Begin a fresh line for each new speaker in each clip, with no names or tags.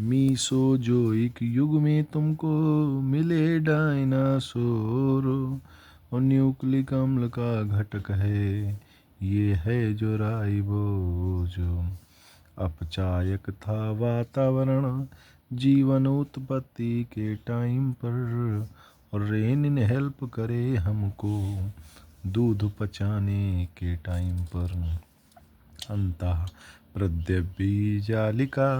Mesozoic युग में तुमको मिले डायनासोर, और न्यूक्लिक अम्ल का घटक है ये है जो राइबोसोम। अपचायक था वातावरण जीवन उत्पत्ति के टाइम पर, और रेनिन हेल्प करे हमको दूध पचाने के टाइम पर। अंतः प्रद्यवी जालिका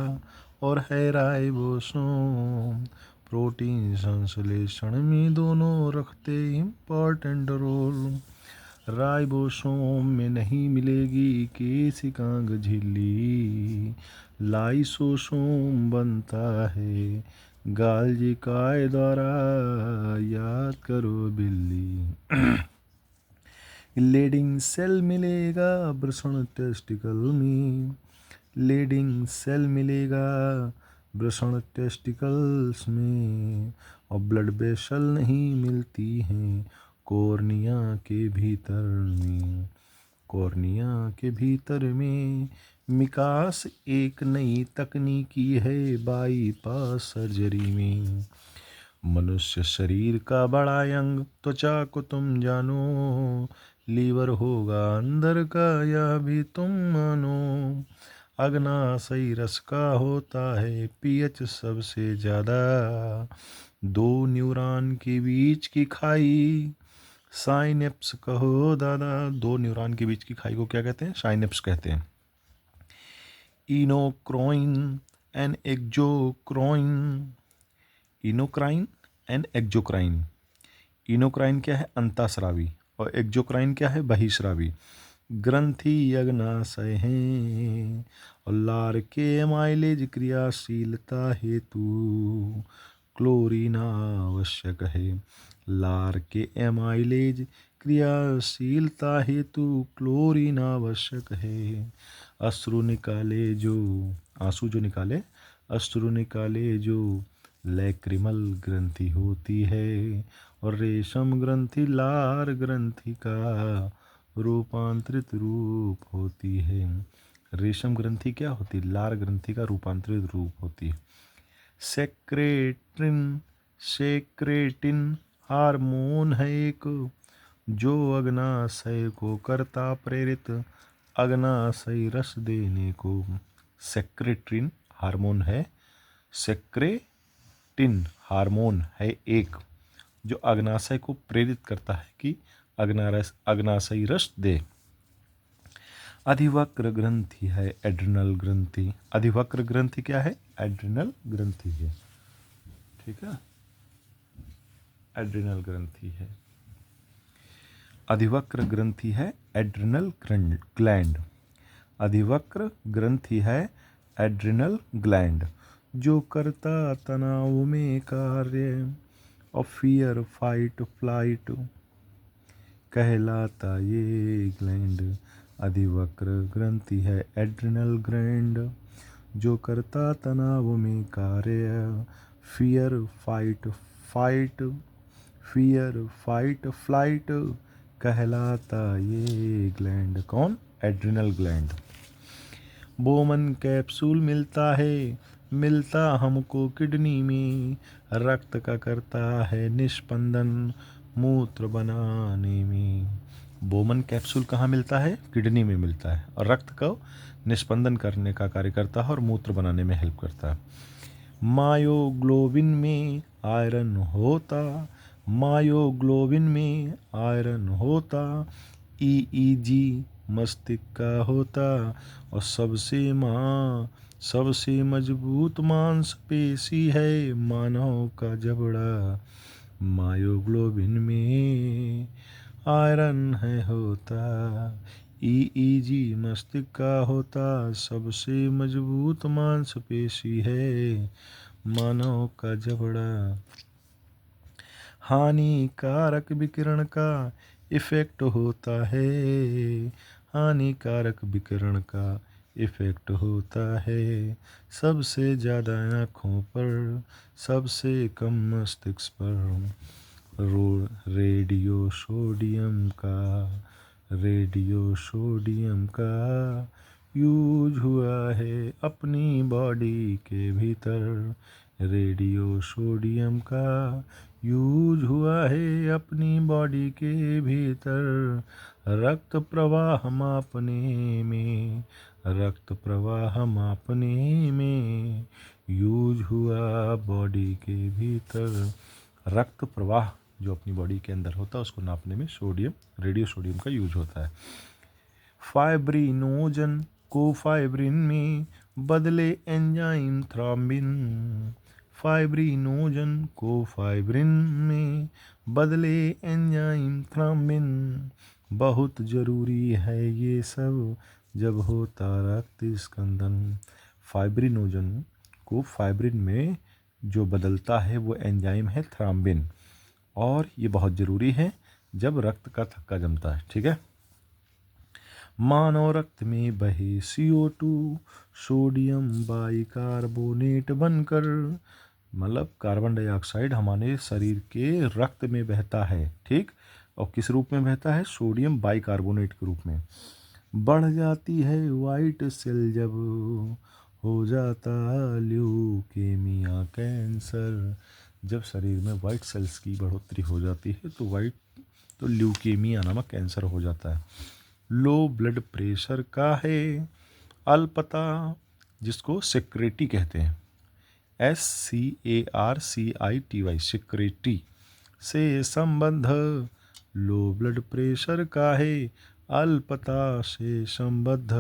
और है राइबोसोम, प्रोटीन संश्लेषण में दोनों रखते इम्पोर्टेंट रोल। राइबोसोम में नहीं मिलेगी केशिकांग झिल्ली, लाइसोसोम बनता है गाल्जी काय द्वारा, याद करो बिल्ली। लीडिंग सेल मिलेगा वृषण टेस्टिकल में, लीडिंग सेल मिलेगा वृषण टेस्टिकल्स में, और ब्लड वेसल नहीं मिलती हैं कॉर्निया के भीतर में। कॉर्निया के भीतर में विकास एक नई तकनीकी है बाईपास सर्जरी में। मनुष्य शरीर का बड़ा अंग त्वचा को तुम जानो, लीवर होगा अंदर का यह भी तुम मानो। अग्नाशयी रस का होता है पीएच सबसे ज़्यादा, दो न्यूरॉन के बीच की खाई साइनेप्स कहो दादा। दो न्यूरॉन के बीच की खाई को क्या कहते हैं? साइनेप्स कहते हैं। इनोक्राइन एंड एक्सोक्राइन, इनोक्राइन एंड एक्सोक्राइन। इनोक्राइन क्या है? अंतःस्रावी, और एक्सोक्राइन क्या है? बहिस्रावी। ग्रंथि अग्नाशय हैं और लार के माइलेज क्रियाशीलता हेतु क्लोरीन आवश्यक है। लार के एमाइलेज क्रियाशीलता हेतु क्लोरीन आवश्यक है। अश्रु निकाले जो, आंसू जो निकाले, अश्रु निकाले जो लैक्रिमल ग्रंथि होती है, और रेशम ग्रंथि लार ग्रंथि का रूपांतरित रूप होती है। रेशम ग्रंथि क्या होती है? लार ग्रंथि का रूपांतरित रूप होती है। सेक्रेटिन हार्मोन है एक जो अग्नाशय को करता प्रेरित अग्नाशयी रस देने को। सेक्रेटिन हार्मोन है, सेक्रेटिन हार्मोन है एक जो अग्नाशय को प्रेरित करता है कि अग्नाशयी रस दे। अधिवक्र ग्रंथि है एड्रिनल ग्रंथि। अधिवक्र ग्रंथि क्या है? एड्रिनल ग्रंथि है, ठीक है, एड्रिनल ग्रंथि है। अधिवक्र ग्रंथि है एड्रिनल ग्लैंड। अधिवक्र ग्रंथि है एड्रिनल ग्लैंड जो करता तनाव में कार्य, और फियर फाइट फ्लाइट कहलाता ये ग्लैंड। अधिवक्र ग्रंथि है एड्रिनल ग्लैंड जो करता तनाव में कार्य, फियर फाइट फ्लाइट कहलाता ये ग्लैंड। कौन? Adrenal gland. बोमन कैप्सूल मिलता हमको किडनी में, रक्त का करता है निस्पंदन मूत्र बनाने में। बोमन कैप्सूल कहाँ मिलता है? किडनी में मिलता है, और रक्त को निस्पंदन करने का कार्य करता है और मूत्र बनाने में हेल्प करता है। मायोग्लोबिन में आयरन होता, मायोग्लोबिन में आयरन होता, ईईजी मस्तिष्क का होता, और सबसे मजबूत मांसपेशी है मानव का जबड़ा। मायोग्लोबिन में आयरन है होता, ईईजी मस्तिष्क का होता, सबसे मजबूत मांसपेशी है मानव का जबड़ा। हानिकारक विकिरण का इफेक्ट होता है, हानिकारक विकिरण का इफेक्ट होता है सबसे ज़्यादा आँखों पर, सबसे कम मस्तिष्क पर। रेडियो सोडियम का यूज हुआ है अपनी बॉडी के भीतर। रेडियो सोडियम का यूज हुआ है अपनी बॉडी के भीतर। रक्त प्रवाह मापने में, रक्त प्रवाह मापने में यूज हुआ बॉडी के भीतर। रक्त प्रवाह जो अपनी बॉडी के अंदर होता है उसको नापने में सोडियम, रेडियो सोडियम का यूज होता है। फाइब्रिनोजन को फाइब्रिन में बदले एंजाइम थ्रोम्बिन। फाइब्रिनोजन को फाइब्रिन में बदले एंजाइम थ्रोम्बिन। बहुत ज़रूरी है ये सब जब होता रक्त स्कंदन। फाइब्रिनोजन को फाइब्रिन में जो बदलता है वो एंजाइम है थ्रोम्बिन, और ये बहुत ज़रूरी है जब रक्त का थक्का जमता है। ठीक है। मानव रक्त में बहे CO2 सोडियम बाइकार्बोनेट बनकर, मतलब कार्बन डाइऑक्साइड हमारे शरीर के रक्त में बहता है। ठीक। और किस रूप में बहता है? सोडियम बाइकार्बोनेट के रूप में। बढ़ जाती है वाइट सेल जब हो जाता ल्यूकेमिया कैंसर। जब शरीर में वाइट सेल्स की बढ़ोतरी हो जाती है तो ल्यूकेमिया नामक कैंसर हो जाता है। लो ब्लड प्रेशर का है अल्पता, जिसको सिक्रेटी कहते हैं, SCARCITY, सिक्रेटी से संबंध। लो ब्लड प्रेशर का है अल्पता से संबद्ध।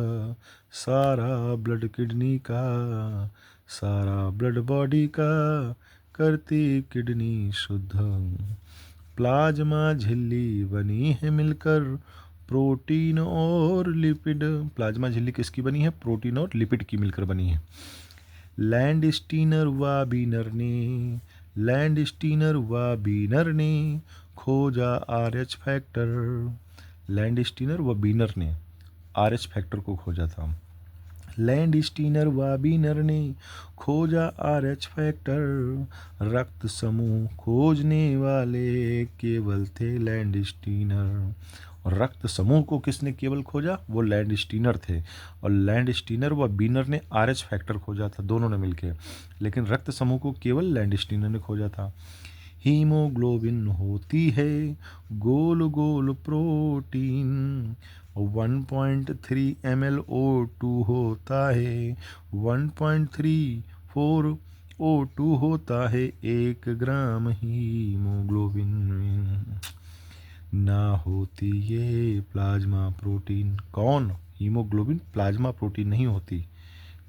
सारा ब्लड किडनी का, सारा ब्लड बॉडी का करती किडनी शुद्ध। प्लाज्मा झिल्ली बनी है मिलकर प्रोटीन और लिपिड। प्लाज्मा झिल्ली किसकी बनी है? प्रोटीन और लिपिड की मिलकर बनी है। लैंडस्टीनर व बीनर ने खोजा RH फैक्टर। लैंडस्टीनर व बीनर ने RH फैक्टर को खोजा था। लैंडस्टीनर व बीनर ने खोजा RH फैक्टर। रक्त समूह खोजने वाले केवल थे लैंडस्टीनर। और रक्त समूह को किसने केवल खोजा? वो लैंडस्टीनर थे। और लैंडस्टीनर व बीनर ने RH फैक्टर खोजा था, दोनों ने मिलकर, लेकिन रक्त समूह को केवल लैंडस्टीनर ने खोजा था। हीमोग्लोबिन होती है गोल गोल प्रोटीन। 1.3 ml O2 होता है, 1.34 O2 होता है 1 ग्राम हीमोग्लोबिन में। ना होती ये प्लाज्मा प्रोटीन। कौन? हीमोग्लोबिन प्लाज्मा प्रोटीन नहीं होती।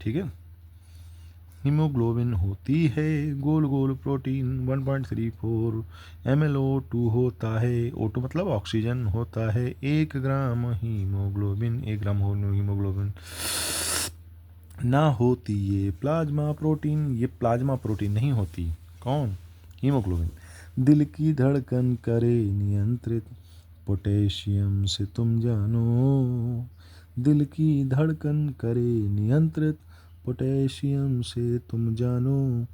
ठीक है। हीमोग्लोबिन होती है गोल गोल प्रोटीन। 1.34 ml O2 होता है, O2 मतलब ऑक्सीजन होता है 1 ग्राम हीमोग्लोबिन, 1 ग्राम हीमोग्लोबिन। ना होती ये प्लाज्मा प्रोटीन, ये प्लाज्मा प्रोटीन नहीं होती। कौन? हीमोग्लोबिन। दिल की धड़कन करे नियंत्रित पोटेशियम से तुम जानो। दिल की धड़कन करे नियंत्रित पोटेशियम से तुम जानो।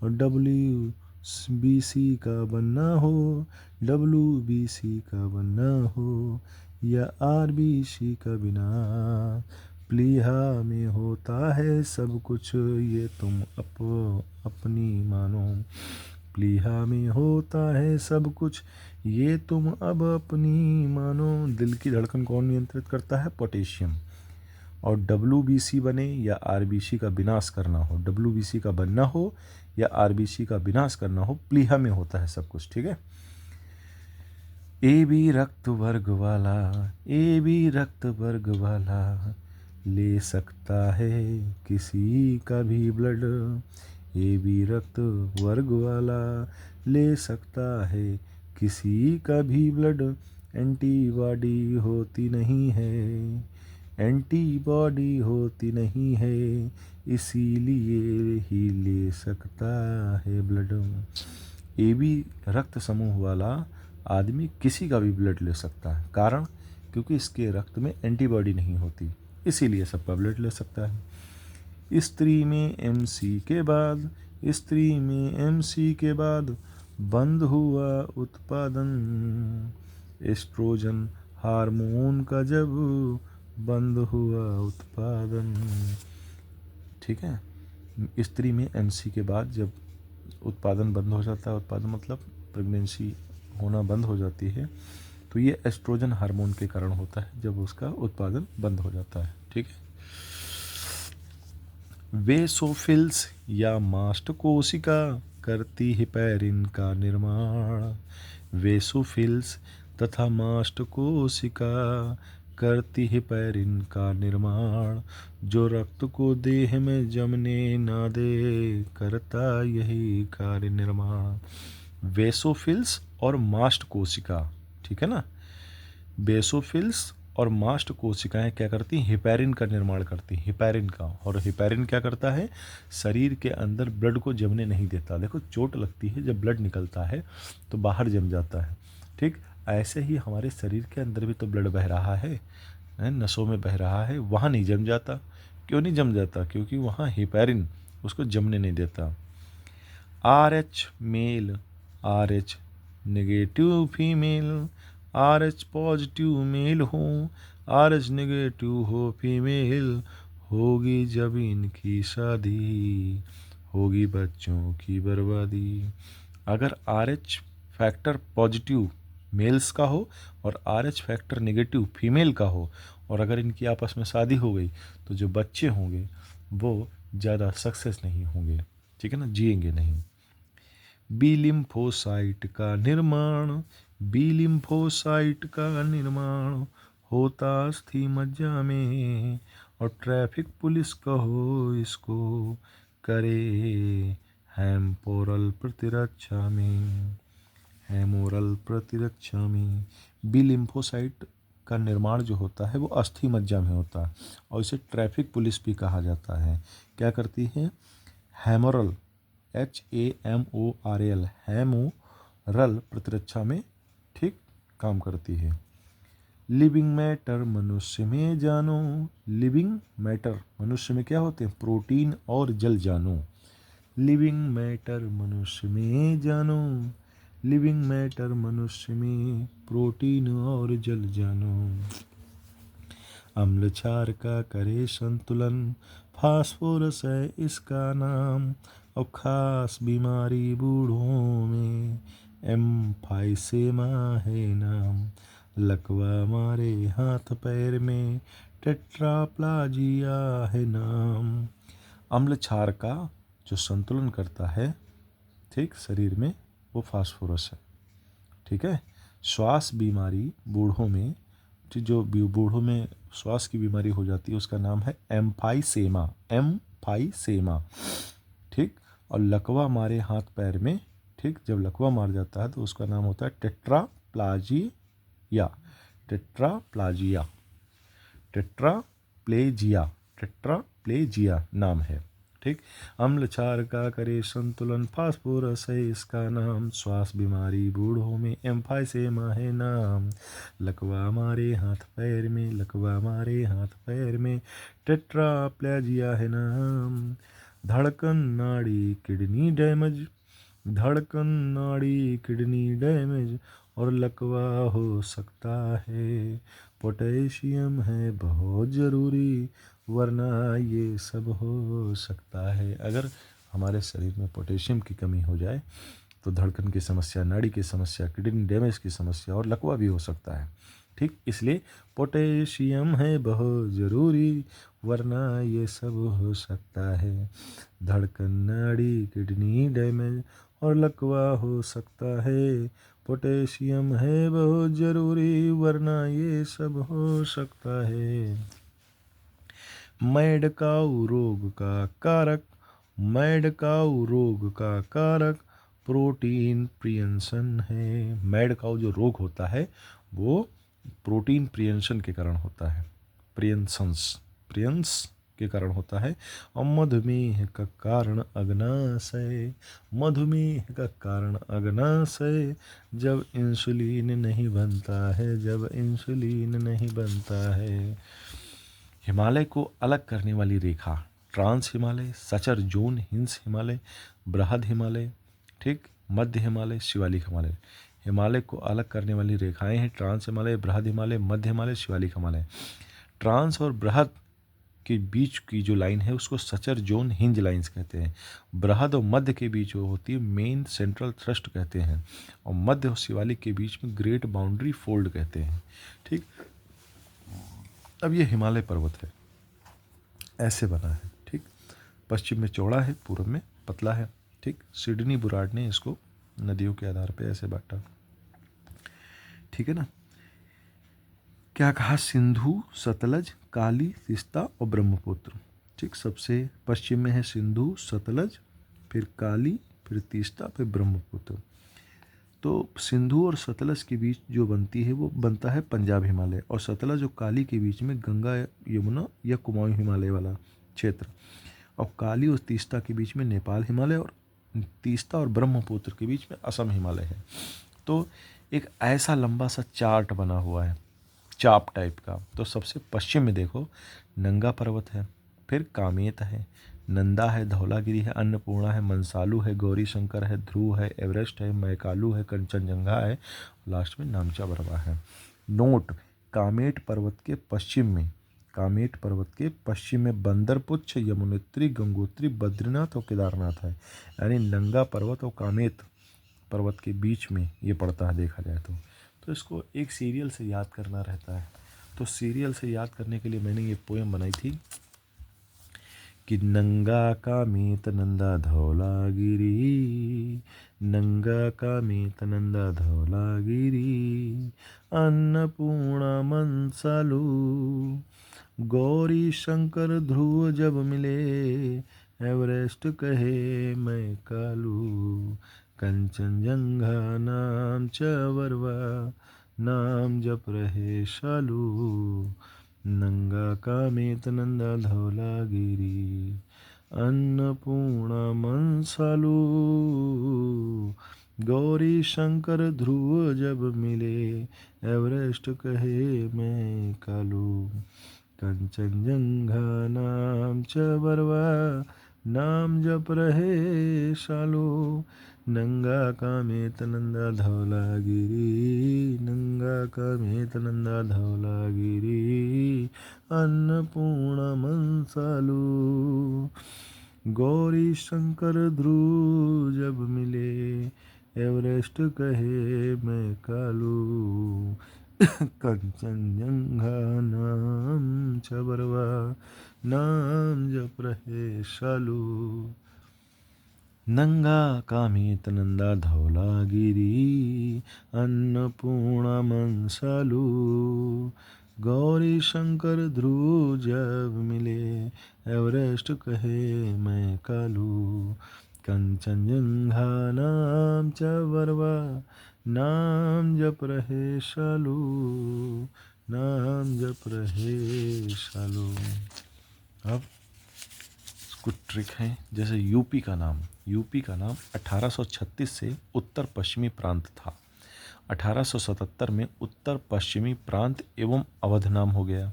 और WBC का बनना हो, WBC का बनना हो, या RBC का बिना प्लीहा में होता है सब कुछ, ये तुम अपनी मानो। प्लीहा में होता है सब कुछ, ये तुम अब अपनी मानो। दिल की धड़कन कौन नियंत्रित करता है? पोटेशियम। और WBC बने या RBC का विनाश करना हो, WBC का बनना हो या RBC का विनाश करना हो, प्लीहा में होता है सब कुछ। ठीक है। AB रक्त वर्ग वाला, AB रक्त वर्ग वाला ले सकता है किसी का भी ब्लड। AB रक्त वर्ग वाला ले सकता है किसी का भी ब्लड। एंटीबॉडी होती नहीं है, एंटीबॉडी होती नहीं है, इसीलिए ही ले सकता है ब्लड। AB रक्त समूह वाला आदमी किसी का भी ब्लड ले सकता है। कारण? क्योंकि इसके रक्त में एंटीबॉडी नहीं होती, इसीलिए सबका ब्लड ले सकता है। स्त्री में MC के बाद बंद हुआ उत्पादन। एस्ट्रोजन हार्मोन का जब बंद हुआ उत्पादन। ठीक है, स्त्री में एमसी के बाद जब उत्पादन बंद हो जाता है, उत्पादन मतलब प्रेगनेंसी होना बंद हो जाती है, तो ये एस्ट्रोजन हार्मोन के कारण होता है जब उसका उत्पादन बंद हो जाता है। ठीक है, वेसोफिल्स या मास्ट कोशिका करती हिपैरिन का निर्माण। वेसोफिल्स तथा मास्ट कोशिका करती हिपैरिन का निर्माण, जो रक्त को देह में जमने ना दे, करता यही कार्य निर्माण। वेसोफिल्स और मास्ट कोशिका, ठीक है ना, बेसोफिल्स और मास्ट कोशिकाएं क्या करती हैं, हिपैरिन का निर्माण करती हैं, हिपैरिन का। और हिपैरिन क्या करता है, शरीर के अंदर ब्लड को जमने नहीं देता। देखो चोट लगती है, जब ब्लड निकलता है तो बाहर जम जाता है। ठीक, ऐसे ही हमारे शरीर के अंदर भी तो ब्लड बह रहा है, नसों में बह रहा है, वहाँ नहीं जम जाता। क्यों नहीं जम जाता, क्योंकि वहाँ हिपैरिन उसको जमने नहीं देता। RH male, RH negative female, RH positive male हो, RH नेगेटिव हो फीमेल, होगी जब इनकी शादी, होगी बच्चों की बर्बादी। अगर RH फैक्टर पॉजिटिव मेल्स का हो और RH फैक्टर नेगेटिव फीमेल का हो, और अगर इनकी आपस में शादी हो गई, तो जो बच्चे होंगे वो ज़्यादा सक्सेस नहीं होंगे। ठीक है ना, जिएंगे नहीं। बी लिम्फोसाइट का निर्माण, बी लिम्फोसाइट का निर्माण होता अस्थि मज्जा में, और ट्रैफिक पुलिस कहो इसको करे हेमोरल प्रतिरक्षा में, हेमोरल प्रतिरक्षा में। बी लिम्फोसाइट का निर्माण जो होता है वो अस्थि मज्जा में होता है, और इसे ट्रैफिक पुलिस भी कहा जाता है। क्या करती है, हेमोरल, HAMORAL, हेमोरल प्रतिरक्षा में, ठीक, काम करती है। लिविंग मैटर मनुष्य में जानो, लिविंग मैटर मनुष्य में क्या होते हैं, प्रोटीन और जल जानो। लिविंग मैटर मनुष्य में जानो, लिविंग मैटर मनुष्य में, प्रोटीन और जल जानो। अम्ल क्षार का करे संतुलन, फास्फोरस है इसका नाम, और खास बीमारी बूढ़ों में एम्फाइसेमा है नाम। लकवा मारे हाथ पैर में, टेट्राप्लाजिया है नाम। अम्ल क्षार का जो संतुलन करता है, ठीक, शरीर में, वो फास्फोरस है। ठीक है, श्वास बीमारी बूढ़ों में, जो बूढ़ों में श्वास की बीमारी हो जाती है उसका नाम है एम्फाइसेमा, एम्फाइसेमा। ठीक, और लकवा मारे हाथ पैर में, ठीक, जब लकवा मार जाता है तो उसका नाम होता है टेट्राप्लाजिया, टेट्राप्लाजिया, टेट्राप्लेजिया, टेट्राप्लेजिया नाम है। ठीक, अम्ल क्षार का करे संतुलन, फास्फोरस है इसका नाम, श्वास बीमारी बूढ़ों में एम्फाइसेमा है नाम। लकवा मारे हाथ पैर में, लकवा मारे हाथ पैर में, टेट्राप्लेजिया है नाम। धड़कन नाड़ी किडनी डैमेज, धड़कन नाड़ी किडनी डैमेज, और लकवा हो सकता है, पोटेशियम है बहुत ज़रूरी, वरना ये सब हो सकता है। अगर हमारे शरीर में पोटेशियम की कमी हो जाए तो धड़कन की समस्या, नाड़ी की समस्या, किडनी डैमेज की समस्या और लकवा भी हो सकता है। ठीक, इसलिए पोटेशियम है बहुत ज़रूरी, वरना ये सब हो सकता है। धड़कन नाड़ी किडनी डैमेज और लकवा हो सकता है, पोटेशियम है बहुत ज़रूरी, वरना ये सब हो सकता है। मैड काऊ रोग का कारक, मैड काऊ रोग का कारक प्रोटीन प्रियंसन है। मैड काऊ जो रोग होता है वो प्रोटीन प्रियंसन के कारण होता है, प्रियंसंस, प्रियंस के कारण होता है। और मधुमेह का कारण अग्नाशय, मधुमेह का कारण अग्नाशय, जब इंसुलिन नहीं बनता है, जब इंसुलिन नहीं बनता है। हिमालय को अलग करने वाली रेखा, ट्रांस हिमालय, सचर जोन, हिंस हिमालय, बृहद हिमालय, ठीक, मध्य हिमालय, शिवालिक हिमालय। हिमालय को अलग करने वाली रेखाएं हैं ट्रांस हिमालय, बृहद हिमालय, मध्य हिमालय, शिवालिक हिमालय। ट्रांस और बृहद के बीच की जो लाइन है उसको सचर जोन हिंज लाइंस कहते हैं। बृहद और मध्य के बीच जो होती है मेन सेंट्रल थ्रस्ट कहते हैं, और मध्य और शिवालिक के बीच में ग्रेट बाउंड्री फोल्ड कहते हैं। ठीक, अब ये हिमालय पर्वत है, ऐसे बना है। ठीक, पश्चिम में चौड़ा है, पूर्व में पतला है। ठीक, सिडनी बुराड ने इसको नदियों के आधार पे ऐसे बांटा। ठीक है ना। क्या कहा? सिंधु, सतलज, काली, तीस्ता और ब्रह्मपुत्र। ठीक, सबसे पश्चिम में है सिंधु, सतलज, फिर काली, फिर तीस्ता, फिर ब्रह्मपुत्र। तो सिंधु और सतलज के बीच जो बनती है वो बनता है पंजाब हिमालय, और सतलज और काली के बीच में गंगा, यमुना या कुमाऊं हिमालय वाला क्षेत्र, और काली और तीस्ता के बीच में नेपाल हिमालय, और तीस्ता और ब्रह्मपुत्र के बीच में असम हिमालय है। तो एक ऐसा लंबा सा चार्ट बना हुआ है, चाप टाइप का। तो सबसे पश्चिम में देखो नंगा पर्वत है, फिर कामेत है, नंदा है, धौलागिरी है, अन्नपूर्णा है, मनसालू है, गौरी शंकर है, ध्रुव है, एवरेस्ट है, मैकालू है, कंचनजंगा है, लास्ट में नामचा बरवा है। नोट: कामेट पर्वत के पश्चिम में, कामेट पर्वत के पश्चिम में बंदरपुच्छ, यमुनोत्री, गंगोत्री, बद्रीनाथ और केदारनाथ है। यानी नंगा पर्वत और कामेत पर्वत के बीच में ये पड़ता है देखा जाए तो इसको एक सीरियल से याद करना रहता है। तो सीरियल से याद करने के लिए मैंने ये पोएम बनाई थी कि नंगा कामेत नंदा धौलागिरी, नंगा कामेत नंदा धौलागिरी, अन्नपूर्णा मनसालू, गौरी शंकर ध्रुव जब मिले, एवरेस्ट कहे मैं कालू, कंचनजंगा नाम चवरवा, नाम जप रहे शालू, नंगा कामेत नंदा धौलागिरी, अन्नपूर्णा मनसालू, गौरी शंकर ध्रुव जब मिले, एवरेस्ट कहे मैं कालू, कंचनजंगा नाम चबरवा, नाम जप रहे शालू, नंगा कामेत नंदा धौलागिरी, नंगा कामेत नंदा धौलागिरी, अन्नपूर्णा मनसालू, गौरी शंकर ध्रुव जब मिले, एवरेस्ट कहे मैं कालू, कंचनजंगा नाम चबरवा, नाम जप रहे शालू, नंगा कामेत नंदा धौलागिरी, अन्नपूर्णा मनसालू, गौरी शंकर ध्रुव जब मिले, एवरेस्ट कहे मैं कालू, कंचनजंगा नाम चबरवा, नाम जप रहे शालू, नाम जप रहे शालू। अब कुछ ट्रिक हैं, जैसे यूपी का नाम 1836 से उत्तर पश्चिमी प्रांत था। 1877 में उत्तर पश्चिमी प्रांत एवं अवध नाम हो गया।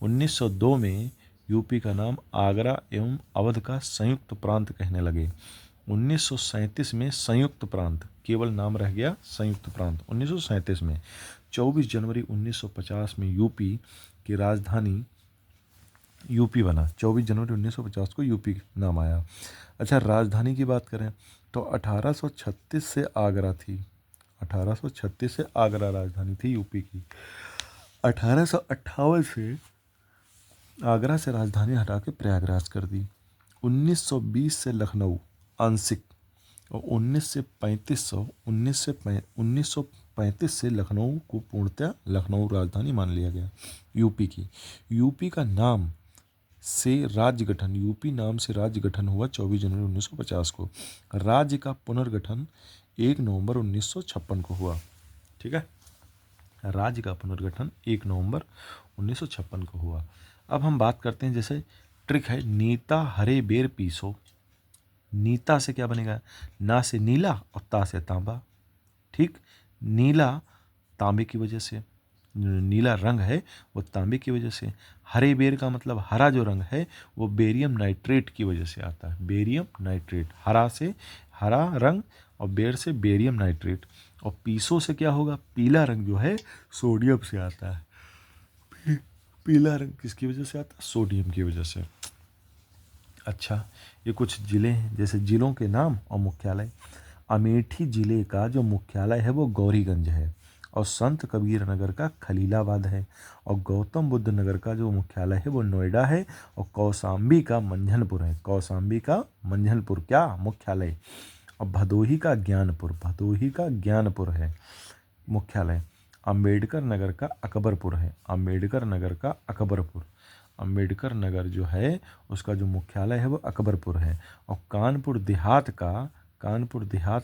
1902 में यूपी का नाम आगरा एवं अवध का संयुक्त प्रांत कहने लगे। 1937 में संयुक्त प्रांत, केवल नाम रह गया संयुक्त प्रांत 1937 में। 24 जनवरी 1950 में यूपी की राजधानी यूपी बना। 24 जनवरी 1950 को यूपी नाम आया। अच्छा, राजधानी की बात करें तो 1836 से आगरा थी। 1836 से आगरा राजधानी थी यूपी की। 1858 से आगरा से राजधानी हटा के प्रयागराज कर दी। 1920 से लखनऊ आंशिक, और 1935 से लखनऊ को पूर्णतः लखनऊ राजधानी मान लिया गया यूपी की। यूपी का नाम से राज्य गठन, यूपी नाम से राज्य गठन हुआ 24 जनवरी 1950 को। राज्य का पुनर्गठन 1 नवंबर 1956 को हुआ। ठीक है, राज्य का पुनर्गठन 1 नवंबर 1956 को हुआ। अब हम बात करते हैं, जैसे ट्रिक है, नीता हरे बेर पीसो। नीता से क्या बनेगा? ना से नीला और ता से तांबा। ठीक, नीला तांबे की वजह से, नीला रंग है वो तांबे की वजह से। हरे बेर का मतलब हरा जो रंग है वो बेरियम नाइट्रेट की वजह से आता है। बेरियम नाइट्रेट, हरा से हरा रंग और बेर से बेरियम नाइट्रेट। और पीसो से क्या होगा? पीला रंग जो है सोडियम से आता है। पीला रंग किसकी वजह से आता है? सोडियम की वजह से। अच्छा, ये कुछ जिले हैं, जैसे जिलों के नाम और मुख्यालय। अमेठी जिले का जो मुख्यालय है वो गौरीगंज है, और संत कबीर नगर का खलीलाबाद है, और गौतम बुद्ध नगर का जो मुख्यालय है वो नोएडा है, और कौशाम्बी का मंझनपुर है। कौशाम्बी का मंझनपुर क्या मुख्यालय। और भदोही का ज्ञानपुर है मुख्यालय। अंबेडकर नगर का अकबरपुर है। अम्बेडकर नगर का अकबरपुर, अंबेडकर नगर जो है उसका जो मुख्यालय है वो अकबरपुर है। और कानपुर देहात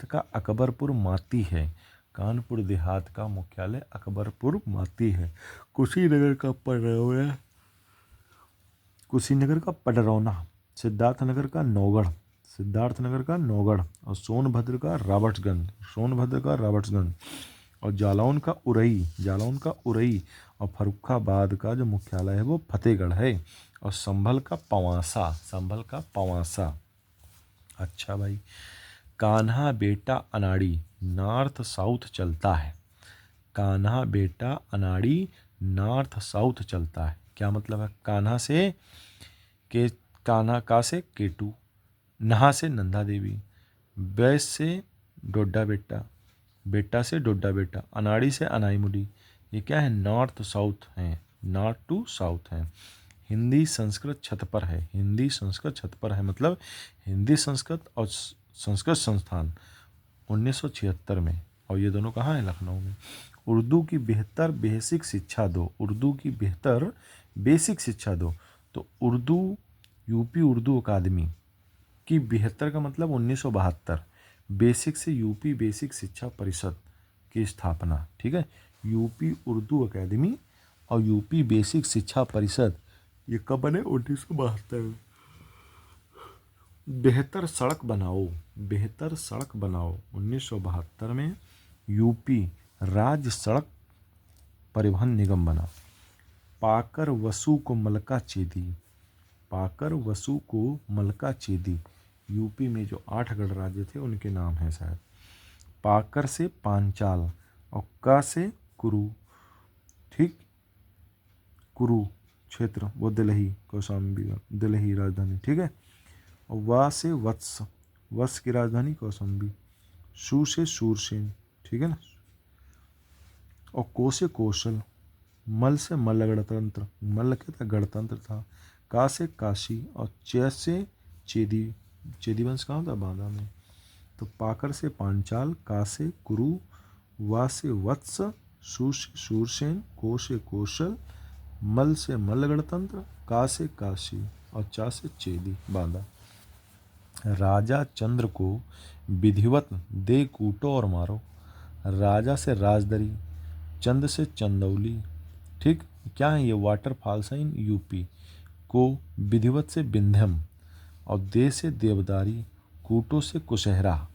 का अकबरपुर माती है। कानपुर देहात का मुख्यालय अकबरपुर माती है। कुशीनगर का पडरौना, सिद्धार्थनगर का नौगढ़, और सोनभद्र का राबर्ट्सगंज, और जालौन का उरई, और फर्रुखाबाद का जो मुख्यालय है वो फतेहगढ़ है, और संभल का पवासा। अच्छा भाई, कान्हा बेटा अनाड़ी नॉर्थ साउथ चलता है। कान्हा बेटा अनाड़ी नॉर्थ साउथ चलता है, क्या मतलब है? कान्हा से केटू, नहा से नंदा देवी, बैस से डोडा बेटा, बेटा से डोडा बेटा, अनाड़ी से अनाई मुड़ी। ये क्या है? नॉर्थ टू साउथ है। हिंदी संस्कृत छत पर है। मतलब हिंदी संस्कृत और संस्कृत संस्थान 1976 में, और ये दोनों कहाँ हैं? लखनऊ में। उर्दू की बेहतर बेसिक शिक्षा दो। तो यूपी उर्दू अकादमी की बेहतर का मतलब 1972, बेसिक से यूपी बेसिक शिक्षा परिषद की स्थापना। ठीक है, यूपी उर्दू अकादमी और यूपी बेसिक शिक्षा परिषद ये कब बने? 1972 में। बेहतर सड़क बनाओ 1972 में यूपी राज्य सड़क परिवहन निगम बना। पाकर वसु को मलका चेदी, यूपी में जो 8 गढ़ राज्य थे उनके नाम हैं शायद। पाकर से पांचाल, और का से कुरु, ठीक, कुरु क्षेत्र वो दिल्ली, कौशाम्बी दिल्ली राजधानी, ठीक है। और वा से वत्स की राजधानी कौशाम्बी। शू से शूरसेन, ठीक है ना। और को से कौशल, मल से मल्ल गणतंत्र, मल्ल क्या था? गणतंत्र था। का से काशी, और चे से चेदी वंश कहाँ था? बांदा में। तो पाकर से पांचाल, का से कुरु, वा से वत्स, शू से शूरसेन, को से कौशल, मल से मल्ल गणतंत्र, का से काशी, और चा से चेदी बांदा। राजा चंद्र को विधिवत दे कूटो और मारो। राजा से राजदरी, चंद से चंदौली, ठीक, क्या है ये? वाटरफॉल्स हैं इन यूपी। को विधिवत से विंध्यम, और दे से देवदारी, कूटो से कुशहरा,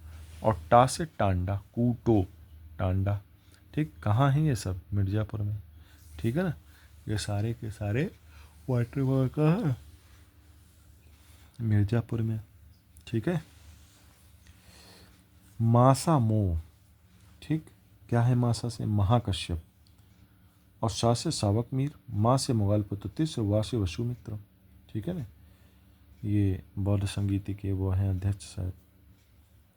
और टा से टांडा, टांडा, ठीक। कहाँ है ये सब? मिर्ज़ापुर में, ठीक है ना। ये सारे के सारे वाटरफॉल कहाँ है? मिर्ज़ापुर में, ठीक है। मासा मोह, ठीक, क्या है? मासा से महाकश्यप, और सा से सावक मीर, माँ से मुगल पुत्र, से वा से वसुमित्र, ठीक है ना। ये बौद्ध संगीति के वो हैं अध्यक्ष शायद,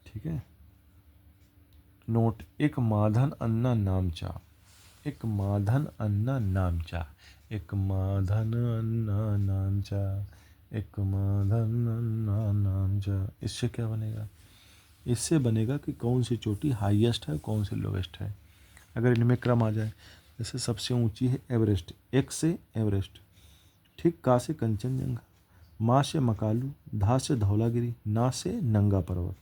ठीक है। नोट, एक माधन अन्ना नामचा, एक माधन अन्ना नामचा, एक माधन अन्ना नामचा, एक माधन अन्ना नामचा। इससे क्या बनेगा? इससे बनेगा कि कौन सी चोटी हाईएस्ट है, कौन सी लोवेस्ट है। अगर इनमें क्रम आ जाए, जैसे सबसे ऊंची है एवरेस्ट, एक से एवरेस्ट, ठीक। का से कंचनजंगा, माँ से मकालू, धा से धौलागिरी, ना से नंगा पर्वत,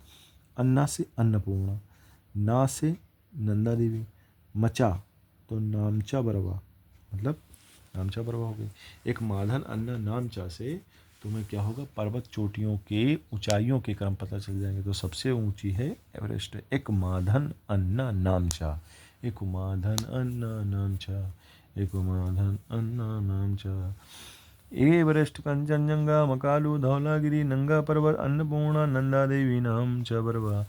अन्ना से अन्नपूर्णा, ना से नंदा देवी, मचा तो नामचा बरवा, मतलब नामचा बरवा हो गई। एक माधन अन्ना नामचा से तुम्हें क्या होगा? पर्वत चोटियों के ऊंचाइयों के क्रम पता चल जाएंगे। तो सबसे ऊंची है एवरेस्ट। एक माधन अन्ना नामचा, एक माधन अन्ना नामचा, एक माधन अन्ना नामचा। एवरेस्ट, कंचनजंगा, मकालू, धौलागिरी, नंगा पर्वत, अन्नपूर्णा, नंदा देवी नाम च बरवा।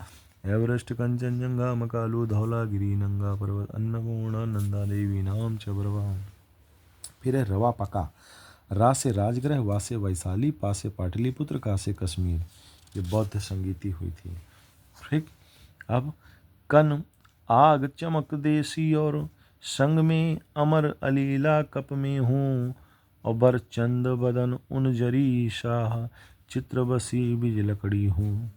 एवरेस्ट, कंचनजंगा, मकालू, धौलागिरी, नंगा पर्वत, अन्नपूर्णा, नंदा देवी नाम च बरवा। फिर है रवा पका, रा से राजगृह, वा से वैशाली, पा से पाटलिपुत्र, का से कश्मीर। ये बौद्ध संगीति हुई थी। ठीक। अब कन आग चमक देसी और संग में अमर अलीला कप में हूँ, और बर चंद बदन उन जरी शाह, चित्र बसी बिज लकड़ी हूँ।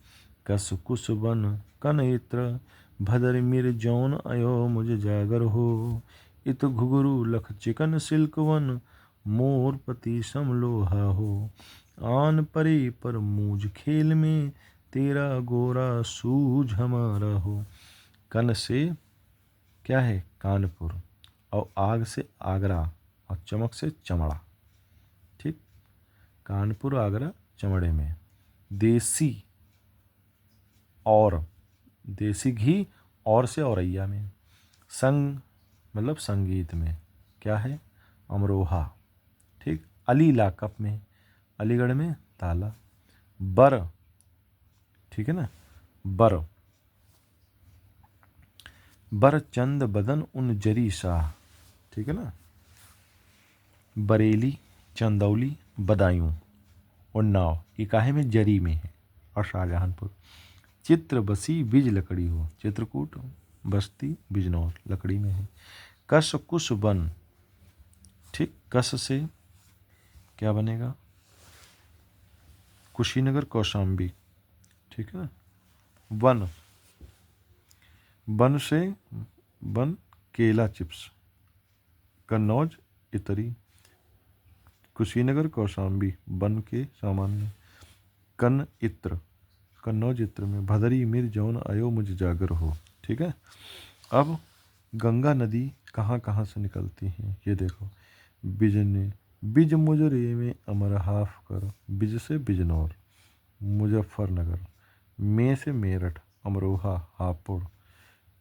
कस कुस बन कन इत्र, भदर मिर जौन अयो मुझ जागर हो। इत घुघरू लख चिकन सिल्क वन, मोर पति समलोहा हो। आन परे पर मूज खेल में, तेरा गोरा सूझ हमारा हो। कन से क्या है कानपुर, और आग से आगरा, और चमक से चमड़ा। ठीक। कानपुर आगरा चमड़े में। देसी और, देसी घी, और से औरैया में। संग मतलब संगीत में क्या है अमरोहा। ठीक। अलीला कप में, अलीगढ़ में ताला। बर, ठीक है ना, बर, बर चंद बदन उन जरी शाह, ठीक है ना। बरेली, चंदौली, बदायूं, उन्नाव, ये काहे में जरी में है, और शाहजहानपुर। चित्र बसी बिज लकड़ी हो, चित्रकूट, बस्ती, बिजनौर लकड़ी में है। कस कुश बन, ठीक, कस से क्या बनेगा कुशीनगर, कौशाम्बी, ठीक है ना। वन, बन से बन केला चिप्स, कन्नौज, इतरी, कुशीनगर, कौशाम्बी बन के सामान में। कन इत्र, कन्नौज इत्र में। भदरी मिर जौन आयो मुझ जागर हो। ठीक है। अब गंगा नदी कहाँ कहाँ से निकलती हैं ये देखो। बिजने, बिज मुजरे में अमरहाफ कर, बिज से बिजनौर, मुजफ्फरनगर, में से मेरठ, अमरोहा, हापुड़।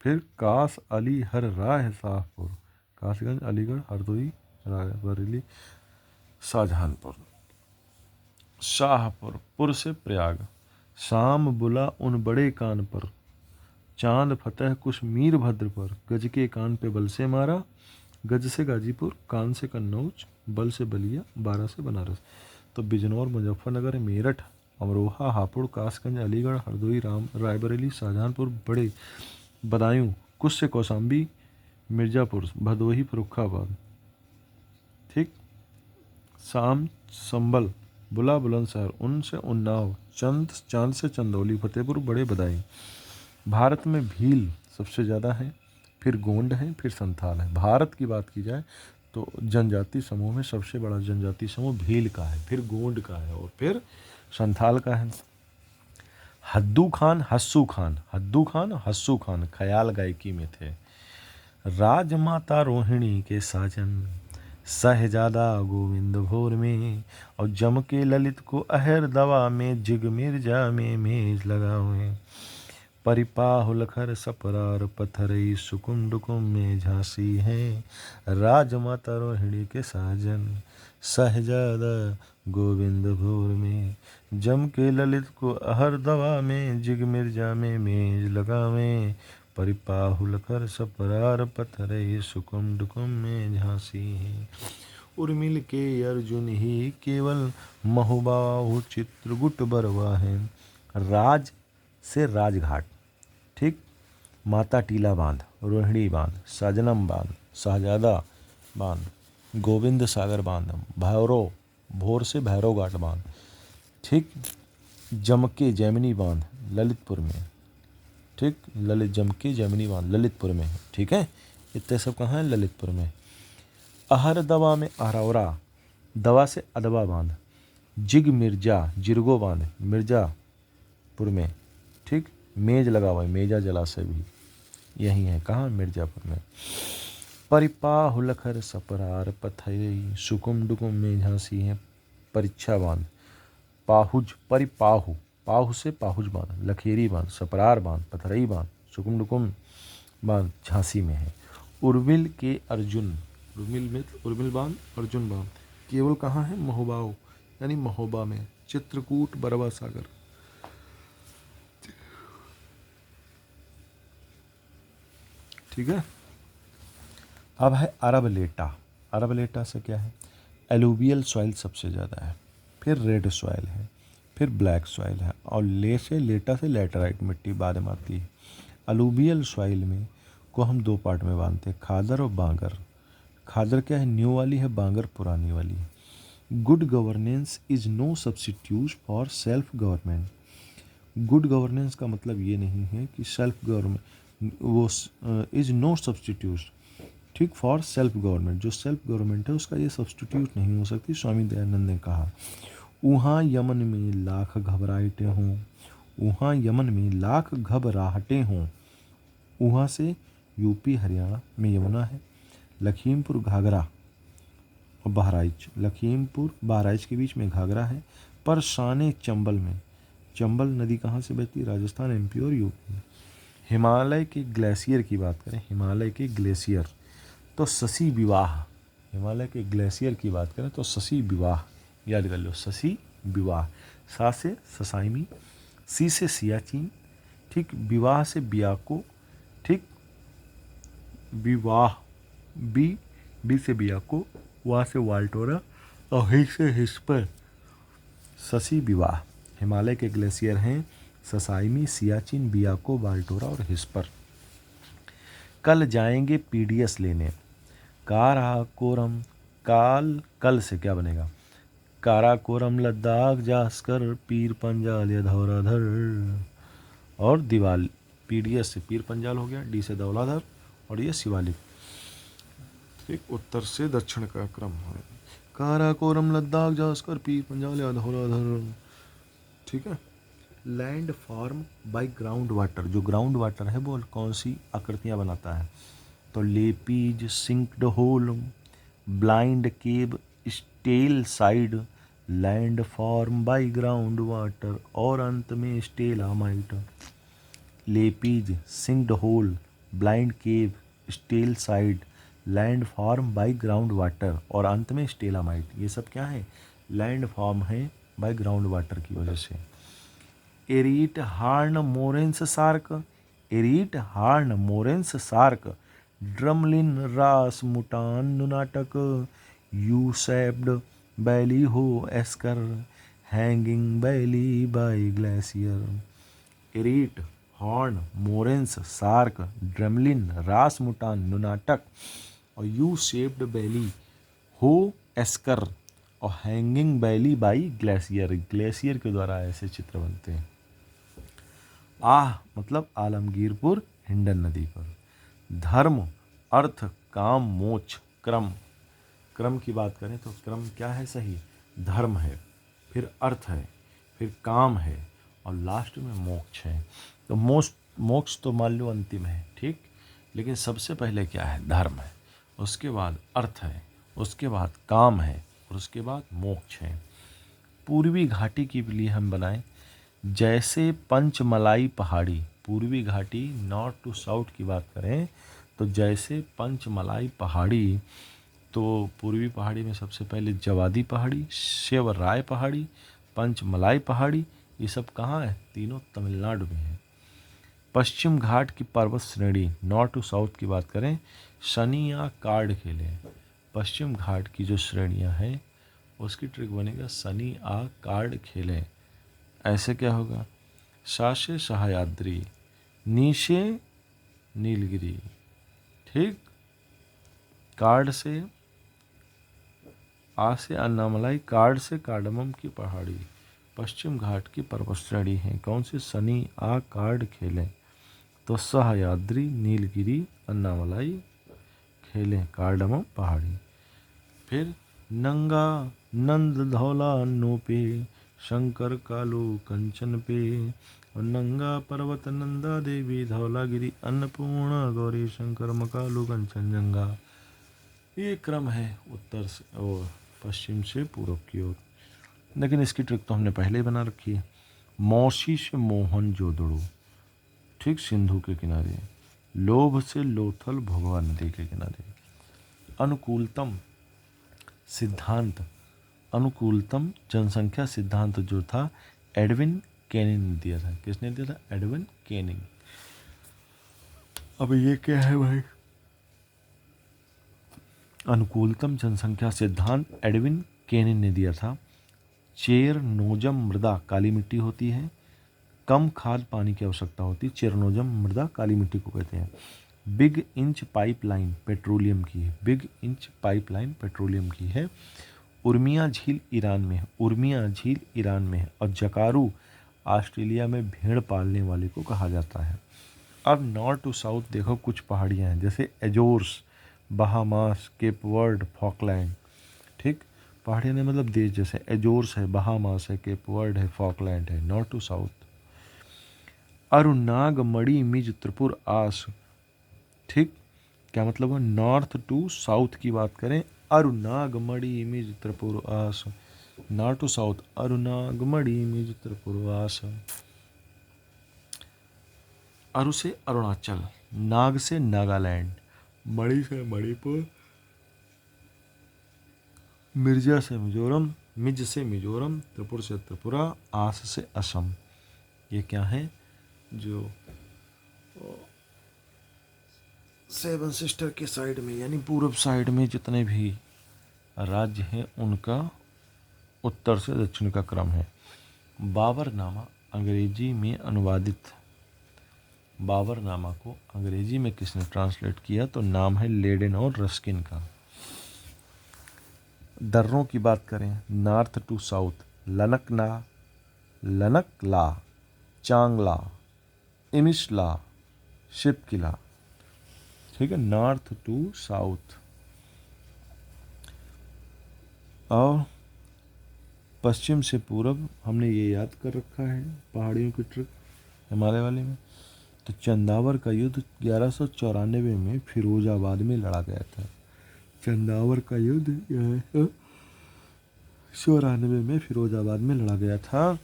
फिर कास अली हर राह शाहपुर, कासगंज, अलीगढ़, हरदोई, रायबरेली, शाहजहानपुर। शाहपुर, पुर से प्रयाग। शाम बुला उन बड़े कान पर, चांद फतेह कुछ मीर भद्र पर। गज के कान पे बल से मारा, गज से गाजीपुर, कान से कन्नौज, बल से बलिया, बारह से बनारस। तो बिजनौर, मुजफ्फरनगर, मेरठ, अमरोहा, हापुड़, कासगंज, अलीगढ़, हरदोई, रायबरेली, शाहजहानपुर, बड़े, बदायूं, कुछ से कौशाम्बी, मिर्जापुर, भदोही, फर्रुखाबाद। ठीक। शाम, संबल, बुला, बुलंदशहर, उन से उन्नाव, चांद से चंदौली, फतेहपुर, बड़े, बदायूं। भारत में भील सबसे ज़्यादा है, फिर गोंड है, फिर संथाल है। भारत की बात की जाए तो जनजाति समूह में सबसे बड़ा जनजाति समूह भील का है, फिर गोंड का है, और फिर संथाल का है। हद्दू खान, हस्सू खान, हद्दू खान, हस्सू खान ख्याल गायकी में थे। राजमाता रोहिणी के साजन, शहजादा गोविंद भोर में, और जम के ललित को अहर दवा में, जिग मिर्जा में मेज लगा हुए। परिपाहुल खर सपरार पथरई, सुकुम डुकुम में झांसी है। राजमाता रोहिणी के साजन, शहजादा गोविंद भोर में, जम के ललित को अहर दवा में, जिग मिर्जा में मेज लगावे। परिपाहुल कर सपरार पथरई, सुकुम डुकुम में झांसी है। उर्मिल के अर्जुन ही केवल, महुबाहु चित्रगुट बरवा है। राज से राजघाट, ठीक, माता टीला बांध, रोहिणी बांध, साजनम बांध, शहजादा बांध, गोविंद सागर बांध, भैरव, भोर से भैरव घाट बांध, ठीक, जमके जैमिनी बांध, ललितपुर में, ठीक, ललित जमके जैमिनी बांध ललितपुर में है। ठीक है, इतने सब कहाँ है ललितपुर में। अहर दवा में अहरौरा, दवा से अदबा बांध, जिग मिर्जा, जिरगो बांध, मिर्जापुर में, ठीक, मेज लगा हुआ है, मेजा जलाशय भी यही है, कहाँ मिर्जापुर में। परिपाहुल खर सपरार पथरई, सुकुम डुकुम में झांसी है। परीक्षा बांध, पाहुज, परिपाहु, पाहु से पाहुज बांध, लखेरी बांध, सपरार बांध, पथरई बांध, सुकुम डुकुम बांध झांसी में है। उर्मिल के अर्जुन, उर्मिल में उर्मिल बांध, अर्जुन बांध केवल कहाँ है महोबाओ, यानी महोबा में। चित्रकूट, बरवा सागर। ठीक है। अब है अरब लेटा, अरब लेटा से क्या है, एलुवियल सॉइल सबसे ज़्यादा है, फिर रेड सॉइल है, फिर ब्लैक सॉइल है, और लेटा से लेटराइट मिट्टी बाद में आती है। अलूवियल सॉइल में को हम दो पार्ट में बांधते हैं, खादर और बांगर। खादर क्या है, न्यू वाली है, बांगर पुरानी वाली है। Good governance is no substitute for self government. Good governance का मतलब ये नहीं है कि सेल्फ गवर्नमेंट वो इज़ नो सब्सटीट्यूट, ठीक, फॉर सेल्फ गवर्नमेंट। जो सेल्फ गवर्नमेंट है उसका ये सब्सटीट्यूट नहीं हो सकती, स्वामी दयानंद ने कहा। वहाँ यमन में लाख घबराहटें हों, वहाँ यमन में लाख घबराहटें हों, वहाँ से यूपी हरियाणा में यमुना है, लखीमपुर घाघरा और बहराइच, लखीमपुर बहराइच के बीच में घाघरा है, पर शाने चंबल में, चंबल नदी कहाँ से बहती है, राजस्थान, एमपी और यूपी। हिमालय के ग्लेशियर की बात करें, हिमालय के ग्लेशियर तो शशि विवाह, हिमालय के ग्लेशियर की बात करें तो शशि विवाह, याद कर लो, शशि विवाह। सा से ससाइमी, सी से सियाचिन, ठीक, विवाह से बियाको, ठीक, विवाह, बी से बियाको, वा से वाल्टोरा और ही से हिस्पर, शशि विवाह। हिमालय के ग्लेशियर हैं ससाइमी, सियाचिन, बियाको, वाल्टोरा और हिस्पर। कल जाएंगे पीडीएस लेने, काराकोरम, कल से क्या बनेगा, काराकोरम लद्दाख जास्कर पीर पंजाल या धौलाधर, और दिवाली, पीडीएस से पीर पंजाल हो गया, डी से धौलाधर और ये शिवालिक, ठीक, उत्तर से दक्षिण का क्रम है। काराकोरम लद्दाख जास्कर पीर पंजाल या धौलाधर, ठीक है। Land form by ground water, जो ग्राउंड वाटर है वो कौन सी आकृतियाँ बनाता है, तो lapies, sinked hole, blind cave, stalactite, land form by ground water और अंत में stalagmite. Lapies, sinked hole, blind cave, stalactite, land form by ground water और अंत में स्टेलामाइट, ये सब क्या है, लैंड फॉर्म है बाय ग्राउंड वाटर की वजह से। Arete horn moraines cirque, एरीट horn moraines cirque, drumlin roche moutonnee nunatak, U shaped valley हो esker, hanging valley by glacier. Arete horn moraines cirque, drumlin roche moutonnee nunatak और U shaped valley हो esker और hanging valley by glacier, glacier के द्वारा ऐसे चित्र बनते हैं। आह मतलब आलमगीरपुर हिंडन नदी पर। धर्म, अर्थ, काम, मोक्ष, क्रम, क्रम की बात करें तो क्रम क्या है सही, धर्म है, फिर अर्थ है, फिर काम है और लास्ट में मोक्ष है। तो मोक्ष तो मान लो अंतिम है, ठीक, लेकिन सबसे पहले क्या है, धर्म है, उसके बाद अर्थ है, उसके बाद काम है और उसके बाद मोक्ष है। पूर्वी घाटी के लिए हम बनाएं, जैसे पंचमलाई पहाड़ी, पूर्वी घाटी नॉर्थ टू साउथ की बात करें तो जैसे पंचमलाई पहाड़ी, तो पूर्वी पहाड़ी में सबसे पहले जवादी पहाड़ी, शिवराय पहाड़ी, पंचमलाई पहाड़ी, ये सब कहाँ है, तीनों तमिलनाडु में है। पश्चिम घाट की पर्वत श्रेणी, नॉर्थ टू साउथ की बात करें, शनि या कार्ड खेले, पश्चिम घाट की जो श्रेणियाँ हैं उसकी ट्रिक बनेगा शनि आ कार्ड खेलें। ऐसे क्या होगा, शाशे सह्याद्री, नीशे नीलगिरी, ठीक, कार्ड से, आ से अन्नामलाई, कार्ड से कार्डमम की पहाड़ी, पश्चिम घाट की पर्वत श्रेणी है, कौन सी, शनि आ कार्ड खेलें, तो सह्याद्री, नीलगिरी, अन्नामलाई खेलें, कार्डमम पहाड़ी। फिर नंगा नंद धौला अन्नों पे, शंकर कालो कंचन पे, और नंगा पर्वत नंदा देवी, धौलागिरी अन्नपूर्णा गौरी, शंकर मकालो कंचन जंगा। ये क्रम है उत्तर से और पश्चिम से पूर्व की ओर, लेकिन इसकी ट्रिक तो हमने पहले ही बना रखी है। मौसी से मोहन जोदड़ो, ठीक, सिंधु के किनारे, लोभ से लोथल, भोगवा नदी के किनारे। अनुकूलतम सिद्धांत, अनुकूलतम जनसंख्या सिद्धांत जो था एडविन केनिंग ने दिया था, किसने दिया था, एडविन केनिंग। अब ये क्या है भाई, अनुकूलतम जनसंख्या सिद्धांत एडविन केनिन ने दिया था। चेरनोजम मृदा काली मिट्टी होती है, कम खाद पानी की आवश्यकता होती है। चेरनोजम मृदा काली मिट्टी को कहते हैं। बिग इंच पाइपलाइन पेट्रोलियम की है, बिग इंच पाइपलाइन पेट्रोलियम की है। उर्मिया झील ईरान में है, उर्मिया झील ईरान में है। और जकारू ऑस्ट्रेलिया में भेड़ पालने वाले को कहा जाता है। अब नॉर्थ टू साउथ देखो कुछ पहाड़ियाँ हैं, जैसे Azores, Bahamas, cap word, Falkland. ठीक, पहाड़ियाँ ने मतलब देश, जैसे एजोर्स है, बहामास है, केप वर्ड है, फॉकलैंड है। North to south. अरुनाग मणि मिज त्रिपुर आस। ठीक, क्या मतलब है? नॉर्थ टू साउथ की बात करें, अरुनाग मणि मिज त्रिपुर आस। नॉर्थ टू साउथ, अरुनाग मणि मिज त्रिपुर आस। अरु से अरुणाचल, नाग से नागालैंड, मणि से मणिपुर, मिर्जा से मिजोरम, मिज से मिजोरम, त्रिपुर से त्रिपुरा, आस से असम। ये क्या है? जो सेवन सिस्टर के साइड में यानी पूर्व साइड में जितने भी राज्य हैं उनका उत्तर से दक्षिण का क्रम है। बाबरनामा अंग्रेजी में अनुवादित, बाबरनामा को अंग्रेजी में किसने ट्रांसलेट किया? तो नाम है लेडेन और रस्किन का। दर्रों की बात करें, नॉर्थ टू साउथ, लनकना, लनकला, चांगला, इमिशला, शिपकिला। ठीक है, नॉर्थ टू साउथ। और पश्चिम से पूरब हमने ये याद कर रखा है पहाड़ियों की ट्रिक हिमालय वाले में। तो चंदावर का युद्ध 1194 में फिरोजाबाद में लड़ा गया था। चंदावर का युद्ध 1194 में फिरोजाबाद में लड़ा गया था।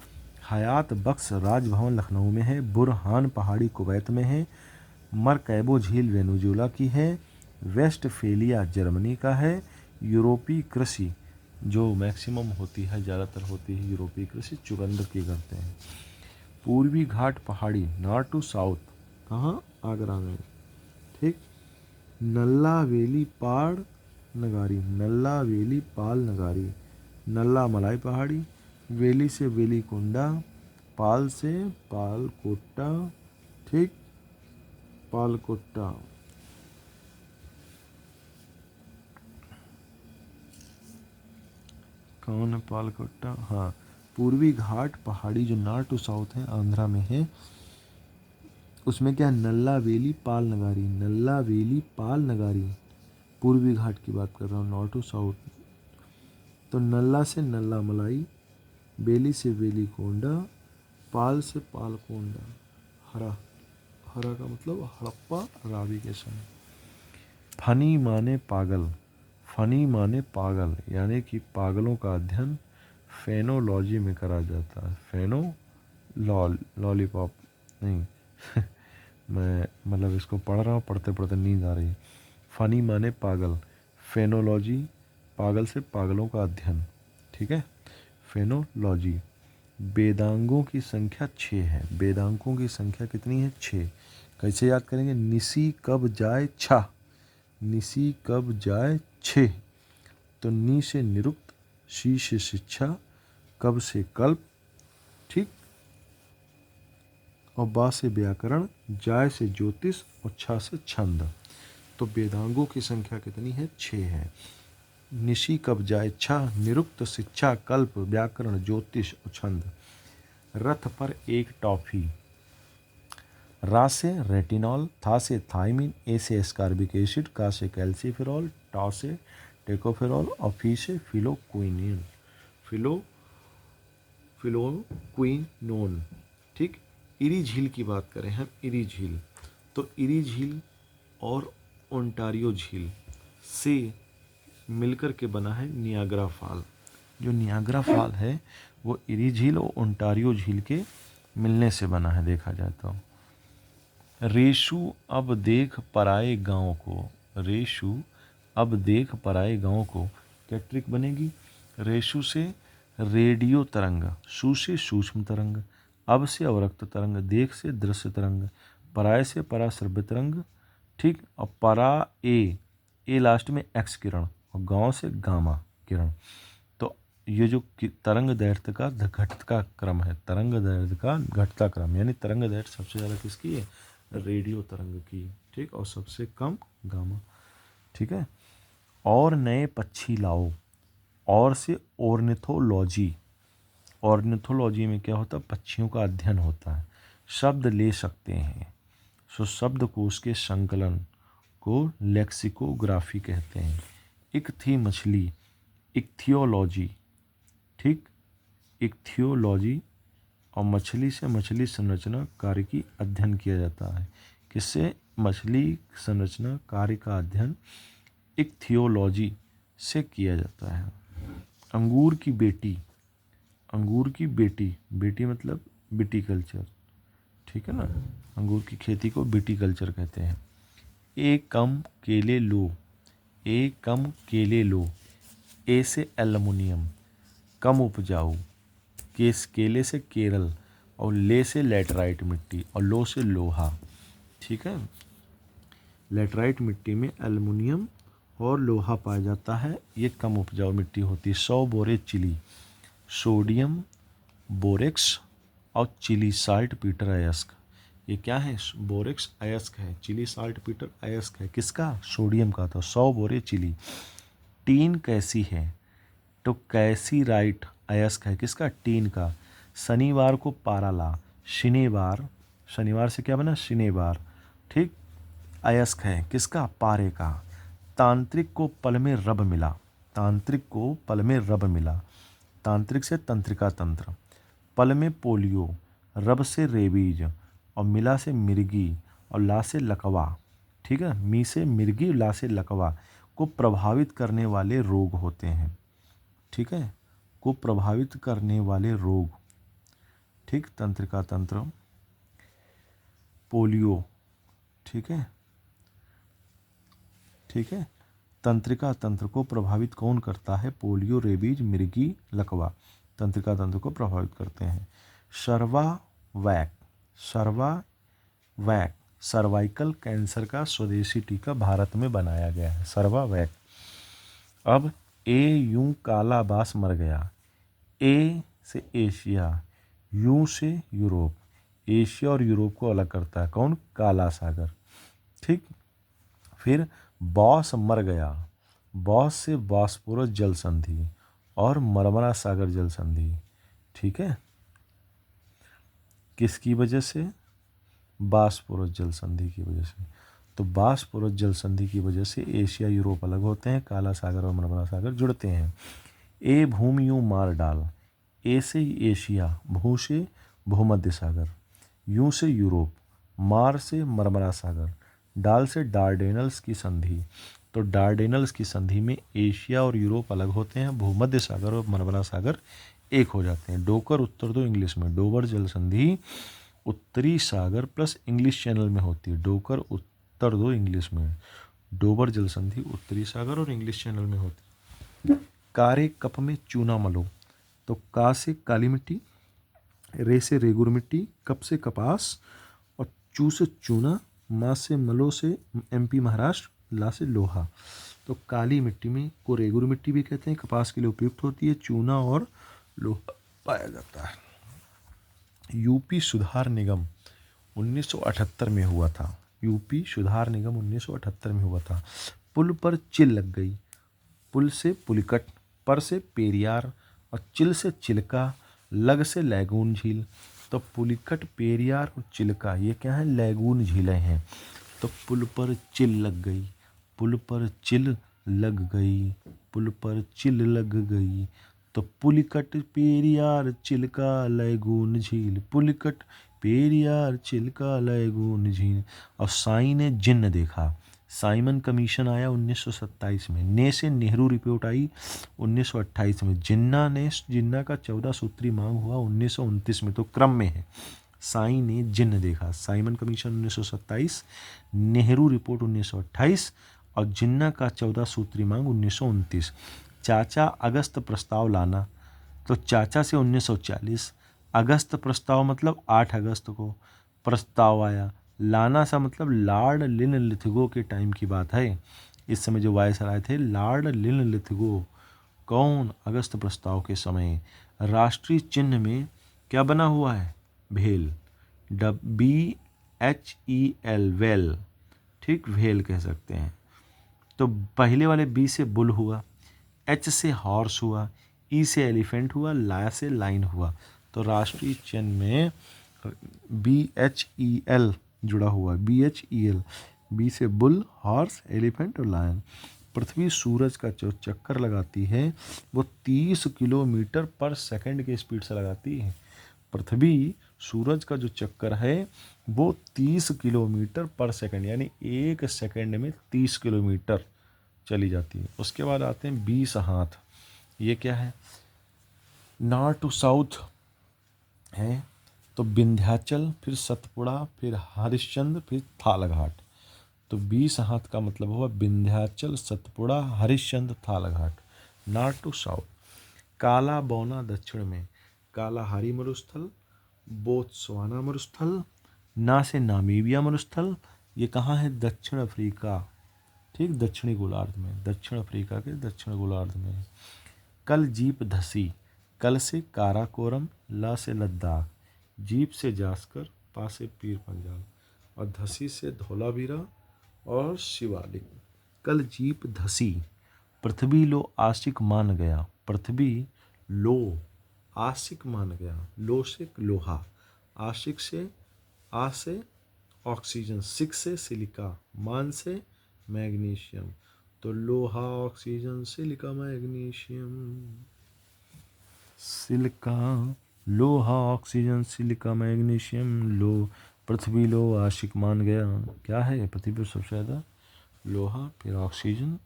हयात बख्श राजभवन लखनऊ में है। बुरहान पहाड़ी कुवैत में है। मरकैबो झील वेनेजुएला की है। वेस्टफेलिया जर्मनी का है। यूरोपीय कृषि जो मैक्सिमम होती है, ज़्यादातर होती है यूरोपीय कृषि, चुकंदर की करते हैं। पूर्वी घाट पहाड़ी, नॉर्थ टू साउथ, कहाँ? आगरा में। ठीक, नल्ला वेली पहाड़ नगारी, नल्ला वेली पाल नगारी, नल्ला मलाई पहाड़ी, वेली से वेली कोंडा, पाल से पालकोट्टा। ठीक, पालकोट्टा। कौन है पालकोट्टा? हाँ, पूर्वी घाट पहाड़ी जो नॉर्थ टू साउथ है, आंध्रा में है। उसमें क्या? नल्ला वेली पाल नगारी, नल्ला वेली पाल नगारी। पूर्वी घाट की बात कर रहा हूँ, नॉर्थ टू साउथ। तो नल्ला से नल्ला मलाई, बेली से वेली कोंडा, पाल से पाल कोंडा। हरा, हरा का मतलब हड़प्पा रावी के समय। फनी माने पागल, फनी माने पागल, यानी कि पागलों का अध्ययन फेनोलॉजी में करा जाता है। फेनो लॉलीपॉप नहीं मैं मतलब इसको पढ़ रहा हूँ, पढ़ते पढ़ते नींद आ रही है। फनी माने पागल, फेनोलॉजी, पागल से पागलों का अध्ययन। ठीक है, फेनोलॉजी। वेदांगों की संख्या 6 है। वेदांगों की संख्या कितनी है? 6। कैसे याद करेंगे? निसी कब जाए छा, निसी कब जाए 6। तो नी से निरुक्त, शी से शिक्षा, कब से कल्प। ठीक, और बा से व्याकरण, जाय से ज्योतिष और छा से छंद। तो वेदांगों की संख्या कितनी है? 6 है। निशी कब जाए छा, निरुक्त, शिक्षा, कल्प, व्याकरण, ज्योतिष और छंद। रथ पर एक टॉफी। रा से रेटिनॉल, था से थाइमिन, ए से एस्कॉर्बिक एसिड, का से कैल्सीफेरॉल, टा से टेकोफेरॉल और फी से फिलोक्विनिन, फिलोक्विनोन। ठीक, इरी झील की बात करें हम, इरी झील, तो इरी झील और ओंटारियो झील से मिलकर के बना है नियाग्रा फॉल। जो नियाग्रा फॉल है वो इरी झील और ओंटारियो झील के मिलने से बना है, देखा जाए तो। रेशु अब देख पराए गांव को, रेशु अब देख पराए गांव को, क्या ट्रिक बनेगी? रेशु से रेडियो तरंग, सु से सूक्ष्म तरंग, अब से अवरक्त तरंग, देख से दृश्य तरंग, पराय से पराश्रव्य तरंग। ठीक, और परा ए ए लास्ट में एक्स किरण और गांव से गामा किरण। तो ये जो तरंग दैर्घ्य का घटता क्रम है, तरंग दैर्घ्य का घटता क्रम, यानी तरंग दैर्घ्य सबसे ज़्यादा किसकी है, रेडियो तरंग की, ठीक, और सबसे कम गामा, ठीक है। और नए पक्षी लाओ, और से ऑर्निथोलॉजी, ऑर्निथोलॉजी में क्या होता है, पक्षियों का अध्ययन होता है। शब्द ले सकते हैं, सो शब्दकोश के संकलन को लेक्सिकोग्राफी कहते हैं। एक थी मछली, इक्थियोलॉजी, ठीक, इक्थियोलॉजी, और मछली से मछली संरचना कार्य की अध्ययन किया जाता है। किससे, मछली संरचना कार्य का अध्ययन इक्थियोलॉजी से किया जाता है। अंगूर की बेटी, अंगूर की बेटी, बेटी मतलब विटीकल्चर, ठीक है ना, अंगूर की खेती को विटीकल्चर कहते हैं। ए कम केले लो, ए कम केले लो, ए से एल्युमिनियम, कम उपजाऊ, केले से केरल, और ले से लेटराइट मिट्टी, और लो से लोहा, ठीक है। लेटराइट मिट्टी में एल्युमिनियम और लोहा पाया जाता है, ये कम उपजाऊ मिट्टी होती है। 100 बोरे चिली, सोडियम बोरेक्स और चिली साल्ट पीटर अयस्क, ये क्या है, बोरेक्स अयस्क है, चिली साल्ट पीटर अयस्क है, किसका, सोडियम का। तो 100 बोरे चिली। टीन कैसी है, तो कैसी राइट अयस्क है, किसका, टीन का। शनिवार को पारा ला, शनिवार, शनिवार से क्या बना, शनिवार, ठीक, अयस्क है, किसका, पारे का। तांत्रिक को पल में रब मिला, तांत्रिक को पल में रब मिला, तांत्रिक से तंत्रिका तंत्र। पल में पोलियो, रब से रेबीज, और मिला से मिर्गी, और ला से लकवा, ठीक है, मी से मिर्गी, ला से लकवा, को प्रभावित करने वाले रोग होते हैं, ठीक है, को प्रभावित करने वाले रोग, ठीक, तंत्रिका तंत्र, पोलियो, ठीक है, ठीक है। तंत्रिका तंत्र को प्रभावित कौन करता है, पोलियो, रेबीज, मिर्गी, लकवा तंत्रिका तंत्र को प्रभावित करते हैं। सर्वावैक, सर्वावैक सर्वाइकल कैंसर का स्वदेशी टीका भारत में बनाया गया है, सर्वावैक। अब ए यूं काला बास मर गया, ए से एशिया, यू से यूरोप, एशिया और यूरोप को अलग करता है कौन, काला सागर, ठीक। फिर बॉस मर गया, बॉस से बॉस्पोरस जल संधि और मरमरा सागर जल संधि, ठीक है, किसकी वजह से, बॉस्पोरस जल संधि की वजह से। तो बॉस्पोरस जल संधि की वजह से एशिया यूरोप अलग होते हैं, काला सागर और मरमरा सागर जुड़ते हैं। ए भूमि यूं मार डाल, ए से एशिया, भू से भूमध्य सागर, यूं से यूरोप, मार से मरमरा सागर, डाल से डार्डेनल्स की संधि। तो डार्डेनल्स की संधि में एशिया और यूरोप अलग होते हैं, भूमध्य सागर और मरमरा सागर एक हो जाते हैं। डोकर उत्तर दो इंग्लिश में, डोबर जल संधि उत्तरी सागर प्लस इंग्लिश चैनल में होती है, डोकर उत्तर दो इंग्लिश में, डोबर जल संधि उत्तरी सागर और इंग्लिश चैनल में होती है। कारे कप में चूना मलो, तो का से काली मिट्टी, रे से रेगुर मिट्टी, कप से कपास, और चू से चूना, मा से मलो से एमपी महाराष्ट्र, ला से लोहा। तो काली मिट्टी में को रेगुर मिट्टी भी कहते हैं, कपास के लिए उपयुक्त होती है, चूना और लोहा पाया जाता है। यूपी सुधार निगम 1978 में हुआ था, यूपी सुधार निगम 1978 में हुआ था। पुल पर चिल लग गई, पुल से पुलिकट, पर से पेरियार, और चिल से चिल्का, लग से लैगून झील। तो पुलिकट, पेरियार और चिल्का ये क्या है, लैगून झीलें हैं। तो पुल पर चिल लग गई, पुल पर चिल लग गई, पुल पर चिल लग गई। तो पुलिकट, पेरियार, चिल्का, लैगून झील, पुलिकट, पेरियार, चिल्का, लैगून झील। और साई ने जिन्न देखा, साइमन कमीशन आया 1927 में, ने से नेहरू रिपोर्ट आई 1928 में, जिन्ना का 14 सूत्री मांग हुआ 1929 में। तो क्रम में है, साई ने जिन्न देखा, साइमन कमीशन 1927, नेहरू रिपोर्ट 1928 और जिन्ना का 14 सूत्री मांग 1929। चाचा अगस्त प्रस्ताव लाना, तो चाचा से 1940, अगस्त प्रस्ताव मतलब 8 अगस्त को प्रस्ताव आया, लाना सा मतलब लॉर्ड लिनलिथगो के टाइम की बात है, इस समय जो वायसराय थे लॉर्ड लिनलिथगो। कौन? अगस्त प्रस्ताव के समय। राष्ट्रीय चिन्ह में क्या बना हुआ है? भेल। BHEL, well. ठीक, भेल कह सकते हैं। तो पहले वाले बी से बुल हुआ, एच से हॉर्स हुआ, ई से एलिफेंट हुआ, ला से लाइन हुआ। तो राष्ट्रीय चिन्ह में BHEL जुड़ा हुआ है। BHEL, बी से बुल, हॉर्स, एलिफेंट और लायन। पृथ्वी सूरज का जो चक्कर लगाती है वो 30 किलोमीटर पर सेकंड की स्पीड से लगाती है। पृथ्वी सूरज का जो चक्कर है वो 30 किलोमीटर पर सेकंड, यानी 1 सेकंड में 30 किलोमीटर चली जाती है। उसके बाद आते हैं 20 हाथ। ये क्या है? नॉर्थ टू साउथ है। तो विंध्याचल, फिर सतपुड़ा, फिर हरिश्चंद्र, फिर थालघाट। तो 20 हाथ का मतलब हुआ Vindhyachal, Satpura, Harishchandra, Thalghat. North to south. काला बौना दक्षिण में। कालाहारी मरुस्थल, बोत्सवाना मरुस्थल, ना से नामीबिया मरुस्थल। ये कहाँ है? दक्षिण अफ्रीका। ठीक, दक्षिणी गोलार्ध में, दक्षिण अफ्रीका के दक्षिण गोलार्ध में। कल जीप धसी। कल से काराकोरम, ला से लद्दाख, जीप से जास्कर, पा से पीर पंजाल, और धसी से धौलावीरा और शिवालिक। कल जीप धसी। पृथ्वी लो आशिक मान गया। पृथ्वी लो आशिक मान गया। लो से लोहा, आशिक से, आ से ऑक्सीजन, सिक से सिलिका, मान से मैग्नीशियम। तो लोहा, ऑक्सीजन, सिलिका, मैग्नीशियम। सिलिका, लोहा, ऑक्सीजन, सिलिका, मैग्नीशियम। लो, पृथ्वी लो आशिक मान गया। क्या है पृथ्वी पर सबसे ज़्यादा? लोहा, फिर ऑक्सीजन,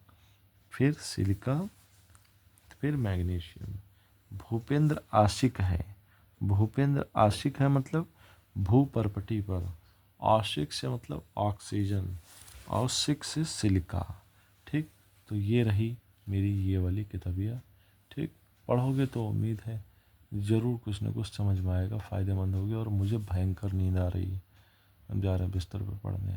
फिर सिलिका, फिर मैग्नीशियम। भूपेंद्र आशिक है। भूपेंद्र आशिक है मतलब भू परपटी पर। आशिक से मतलब ऑक्सीजन, और सिक से सिलिका। ठीक, तो ये रही मेरी ये वाली किताबिया। ठीक, पढ़ोगे तो उम्मीद है ज़रूर कुछ न कुछ समझ में आएगा, फ़ायदेमंद होगी। और मुझे भयंकर नींद आ रही है, हम जा रहे हैं बिस्तर पर पढ़ने।